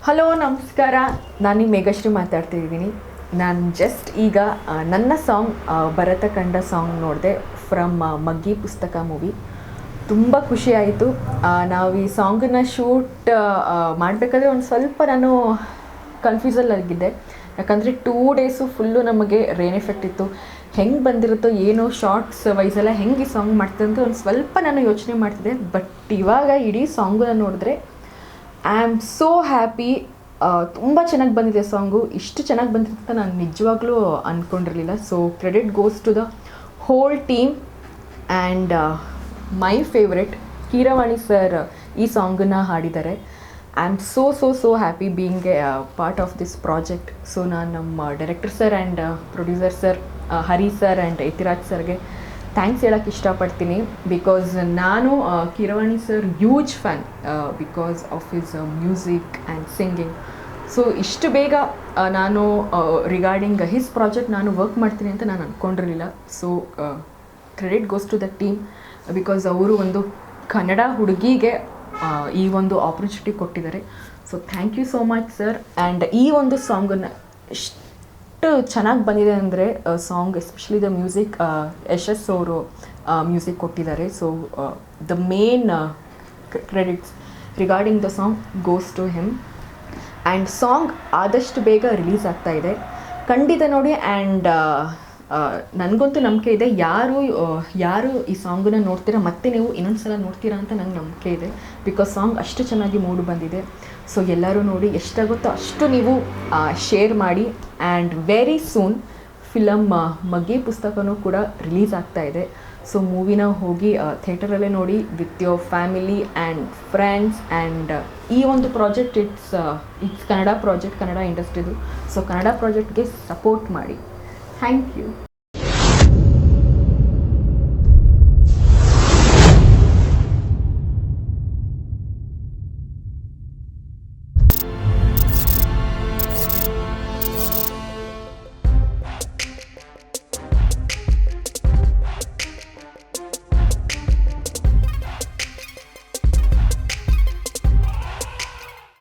Hello ನಮಸ್ಕಾರ, ನಾನು ನಿಮ್ಮ ಮೇಘಶ್ರೀ ಮಾತಾಡ್ತಿದ್ದೀನಿ. ನಾನು ಜಸ್ಟ್ ಈಗ ನನ್ನ ಸಾಂಗ್ ಭರತ ಕಂಡ ಸಾಂಗ್ ನೋಡಿದೆ ಫ್ರಮ್ ಮಗ್ಗಿ ಪುಸ್ತಕ ಮೂವಿ. ತುಂಬ ಖುಷಿ ಆಯಿತು. ನಾವು ಈ ಸಾಂಗನ್ನು ಶೂಟ್ ಮಾಡಬೇಕಾದ್ರೆ ಒಂದು ಸ್ವಲ್ಪ ನಾನು ಕನ್ಫ್ಯೂಸಲ್ಲಾಗಿದ್ದೆ. ಯಾಕಂದರೆ 2 ಡೇಸು ಫುಲ್ಲು ನಮಗೆ ರೇನ್ ಎಫೆಕ್ಟ್ ಇತ್ತು. ಹೆಂಗೆ ಬಂದಿರುತ್ತೋ ಏನೋ ಶಾರ್ಟ್ಸ್ ವೈಸೆಲ್ಲ ಹೆಂಗೆ ಈ ಸಾಂಗ್ ಮಾಡ್ತಿದ್ದೆ ಅಂತ ಒಂದು ಸ್ವಲ್ಪ ನಾನು ಯೋಚನೆ ಮಾಡ್ತಿದ್ದೆ. ಬಟ್ ಇವಾಗ ಇಡೀ ಸಾಂಗನ್ನ ನೋಡಿದ್ರೆ ಐ ಆಮ್ ಸೋ ಹ್ಯಾಪಿ. ತುಂಬ ಚೆನ್ನಾಗಿ ಬಂದಿದೆ ಸಾಂಗು. ಇಷ್ಟು ಚೆನ್ನಾಗಿ ಬಂದಿರುತ್ತೆ ಅಂತ ನಾನು ನಿಜವಾಗ್ಲೂ ಅಂದ್ಕೊಂಡಿರಲಿಲ್ಲ. So credit goes to the whole team and my favourite Keeravani sir ಈ ಸಾಂಗನ್ನು ಹಾಡಿದ್ದಾರೆ. I am so happy being a part of this project. So ನಾನು ನಮ್ಮ director sir and producer sir Hari sir and Yathiraj ಸರ್ಗೆ ಥ್ಯಾಂಕ್ಸ್ ಹೇಳೋಕ್ಕೆ ಇಷ್ಟಪಡ್ತೀನಿ. ಬಿಕಾಸ್ ನಾನು Keeravani sir huge fan because of his music and singing. So ಇಷ್ಟು ಬೇಗ ನಾನು ರಿಗಾರ್ಡಿಂಗ್ ಹಿಸ್ ಪ್ರಾಜೆಕ್ಟ್ ನಾನು ವರ್ಕ್ ಮಾಡ್ತೀನಿ ಅಂತ ನಾನು ಅಂದ್ಕೊಂಡಿರಲಿಲ್ಲ. So credit goes to the team because ಅವರು ಒಂದು ಕನ್ನಡ ಹುಡುಗಿಗೆ ಈ ಒಂದು ಆಪರ್ಚುನಿಟಿ ಕೊಟ್ಟಿದ್ದಾರೆ. So thank you so much sir. And ಈ ಒಂದು ಸಾಂಗನ್ನು ಎಷ್ಟು ಚೆನ್ನಾಗಿ ಬಂದಿದೆ ಅಂದರೆ song especially the music Yashas ಅವರು ಮ್ಯೂಸಿಕ್ ಕೊಟ್ಟಿದ್ದಾರೆ. So the main credits regarding the song goes to him. And song ಆದಷ್ಟು ಬೇಗ ರಿಲೀಸ್ ಆಗ್ತಾ ಇದೆ, ಖಂಡಿತ ನೋಡಿ. ಆ್ಯಂಡ್ ನನಗಂತೂ ನಂಬಿಕೆ ಇದೆ, ಯಾರು ಈ ಸಾಂಗನ್ನು ನೋಡ್ತೀರಾ ಮತ್ತೆ ನೀವು ಇನ್ನೊಂದು ಸಲ ನೋಡ್ತೀರಾ ಅಂತ ನಂಗೆ ನಂಬಿಕೆ ಇದೆ. ಬಿಕಾಸ್ ಸಾಂಗ್ ಅಷ್ಟು ಚೆನ್ನಾಗಿ ಮೂಡಿ ಬಂದಿದೆ. ಸೊ ಎಲ್ಲರೂ ನೋಡಿ, ಎಷ್ಟಾಗುತ್ತೋ ಅಷ್ಟು ನೀವು ಶೇರ್ ಮಾಡಿ. ಆ್ಯಂಡ್ ವೆರಿ ಸೂನ್ ಫಿಲಮ್ ಮಗ್ಗಿ ಪುಸ್ತಕನೂ ಕೂಡ ರಿಲೀಸ್ ಆಗ್ತಾ ಇದೆ. ಸೊ ಮೂವಿನ ಹೋಗಿ ಥಿಯೇಟರಲ್ಲೇ ನೋಡಿ with your family and friends. And ಈ ಒಂದು project it's Kannada project, Kannada ಇಂಡಸ್ಟ್ರಿದು. ಸೊ ಕನ್ನಡ ಪ್ರಾಜೆಕ್ಟ್ಗೆ ಸಪೋರ್ಟ್ ಮಾಡಿ. Thank you.